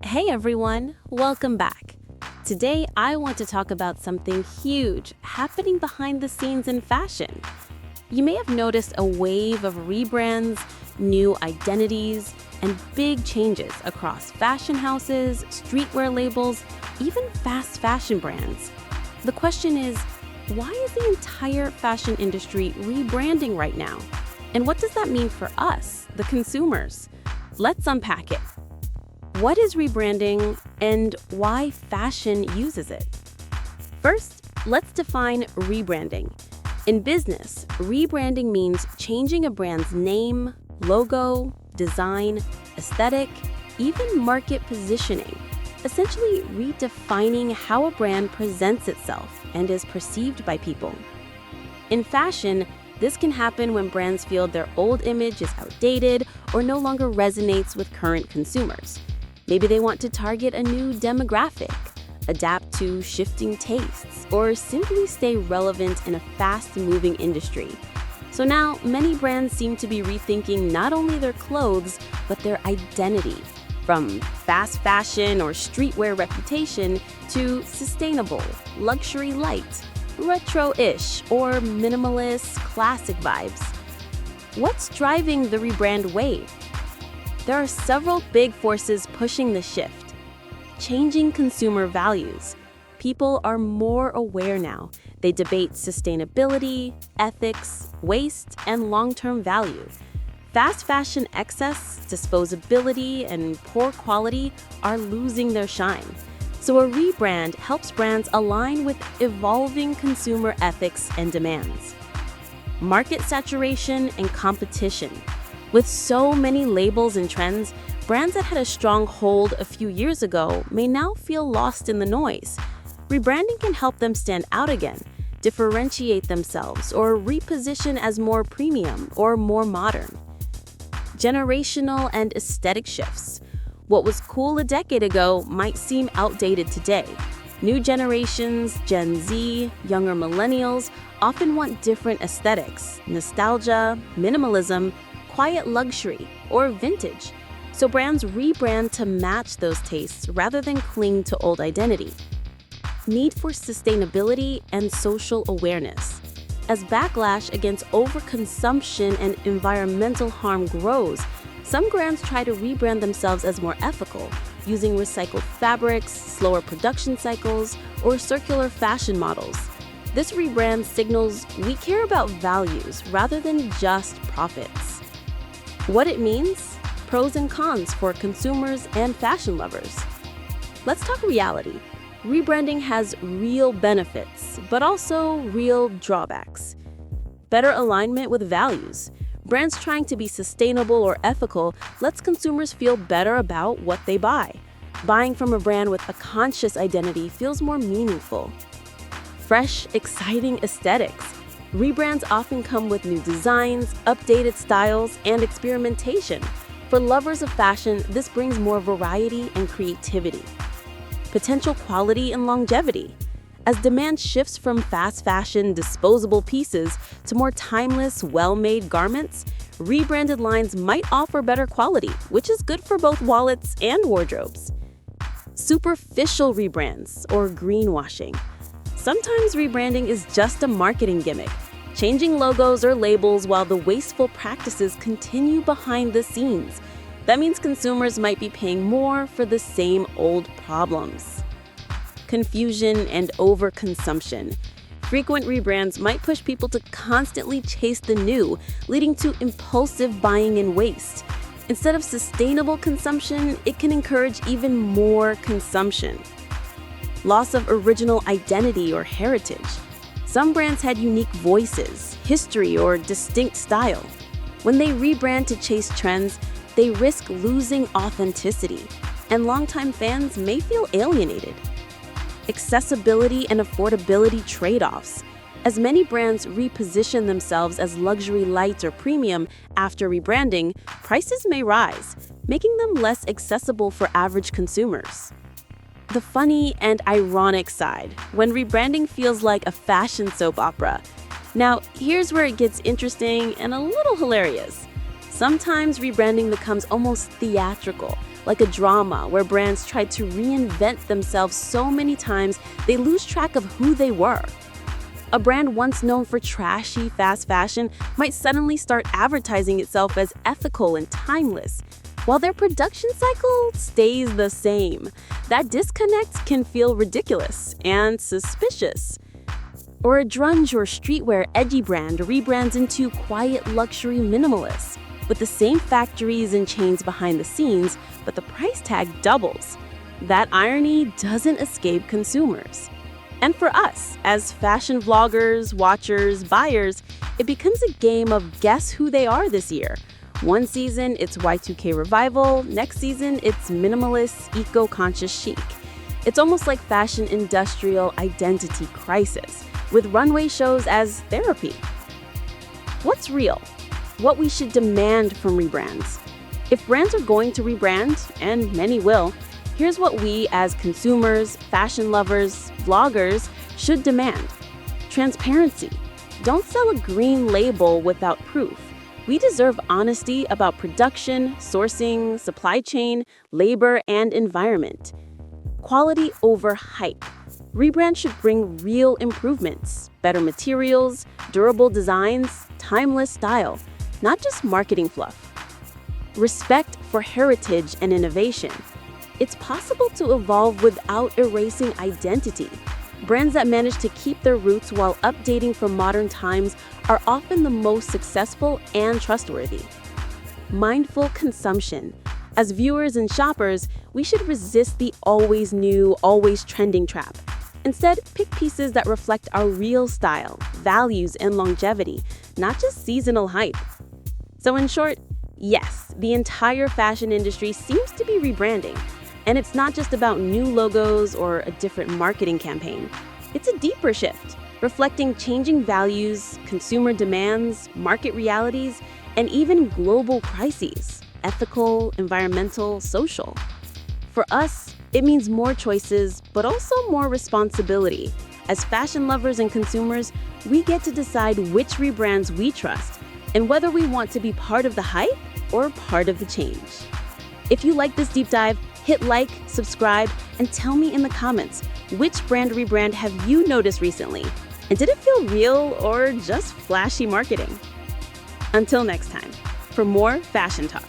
Hey everyone, welcome back. Today I want to talk about something huge happening behind the scenes in fashion. You may have noticed a wave of rebrands, new identities, and big changes across fashion houses, streetwear labels, even fast fashion brands. The question is, why is the entire fashion industry rebranding right now? And what does that mean for us, the consumers? Let's unpack it. What is rebranding and why fashion uses it? First, let's define rebranding. In business, rebranding means changing a brand's name, logo, design, aesthetic, even market positioning, essentially redefining how a brand presents itself and is perceived by people. In fashion, this can happen when brands feel their old image is outdated or no longer resonates with current consumers. Maybe they want to target a new demographic, adapt to shifting tastes, or simply stay relevant in a fast-moving industry. So now, many brands seem to be rethinking not only their clothes, but their identity, from fast fashion or streetwear reputation to sustainable, luxury light, retro-ish, or minimalist, classic vibes. What's driving the rebrand wave? There are several big forces pushing the shift. Changing consumer values. People are more aware now. They debate sustainability, ethics, waste, and long-term value. Fast fashion excess, disposability, and poor quality are losing their shine. So a rebrand helps brands align with evolving consumer ethics and demands. Market saturation and competition. With so many labels and trends, brands that had a strong hold a few years ago may now feel lost in the noise. Rebranding can help them stand out again, differentiate themselves, or reposition as more premium or more modern. Generational and aesthetic shifts. What was cool a decade ago might seem outdated today. New generations, Gen Z, younger millennials, often want different aesthetics, nostalgia, minimalism, quiet luxury, or vintage. So brands rebrand to match those tastes rather than cling to old identity. Need for sustainability and social awareness. As backlash against overconsumption and environmental harm grows, some brands try to rebrand themselves as more ethical, using recycled fabrics, slower production cycles, or circular fashion models. This rebrand signals we care about values rather than just profits. What it means, pros and cons for consumers and fashion lovers. Let's talk reality. Rebranding has real benefits, but also real drawbacks. Better alignment with values. Brands trying to be sustainable or ethical lets consumers feel better about what they buy. Buying from a brand with a conscious identity feels more meaningful. Fresh, exciting aesthetics. Rebrands often come with new designs, updated styles, and experimentation. For lovers of fashion, this brings more variety and creativity. Potential quality and longevity. As demand shifts from fast fashion, disposable pieces to more timeless, well-made garments, rebranded lines might offer better quality, which is good for both wallets and wardrobes. Superficial rebrands or greenwashing. Sometimes rebranding is just a marketing gimmick, changing logos or labels while the wasteful practices continue behind the scenes. That means consumers might be paying more for the same old problems. Confusion and overconsumption. Frequent rebrands might push people to constantly chase the new, leading to impulsive buying and waste. Instead of sustainable consumption, it can encourage even more consumption. Loss of original identity or heritage. Some brands had unique voices, history, or distinct style. When they rebrand to chase trends, they risk losing authenticity, and longtime fans may feel alienated. Accessibility and affordability trade-offs. As many brands reposition themselves as luxury light or premium after rebranding, prices may rise, making them less accessible for average consumers. The funny and ironic side, when rebranding feels like a fashion soap opera. Now, here's where it gets interesting and a little hilarious. Sometimes rebranding becomes almost theatrical, like a drama where brands try to reinvent themselves so many times they lose track of who they were. A brand once known for trashy fast fashion might suddenly start advertising itself as ethical and timeless, while their production cycle stays the same. That disconnect can feel ridiculous and suspicious. Or a grunge or streetwear edgy brand rebrands into quiet luxury minimalists, with the same factories and chains behind the scenes, but the price tag doubles. That irony doesn't escape consumers. And for us, as fashion vloggers, watchers, buyers, it becomes a game of guess who they are this year. One season, it's Y2K revival. Next season, it's minimalist, eco-conscious chic. It's almost like fashion industrial identity crisis, with runway shows as therapy. What's real? What we should demand from rebrands. If brands are going to rebrand, and many will, here's what we as consumers, fashion lovers, vloggers should demand. Transparency. Don't sell a green label without proof. We deserve honesty about production, sourcing, supply chain, labor, and environment. Quality over hype. Rebrand should bring real improvements, better materials, durable designs, timeless style, not just marketing fluff. Respect for heritage and innovation. It's possible to evolve without erasing identity. Brands that manage to keep their roots while updating for modern times are often the most successful and trustworthy. Mindful consumption. As viewers and shoppers, we should resist the always new, always trending trap. Instead, pick pieces that reflect our real style, values, and longevity, not just seasonal hype. So in short, yes, the entire fashion industry seems to be rebranding. And it's not just about new logos or a different marketing campaign. It's a deeper shift, reflecting changing values, consumer demands, market realities, and even global crises, ethical, environmental, social. For us, it means more choices, but also more responsibility. As fashion lovers and consumers, we get to decide which rebrands we trust and whether we want to be part of the hype or part of the change. If you like this deep dive, hit like, subscribe, and tell me in the comments, which brand rebrand have you noticed recently? And did it feel real or just flashy marketing? Until next time, for more fashion talk.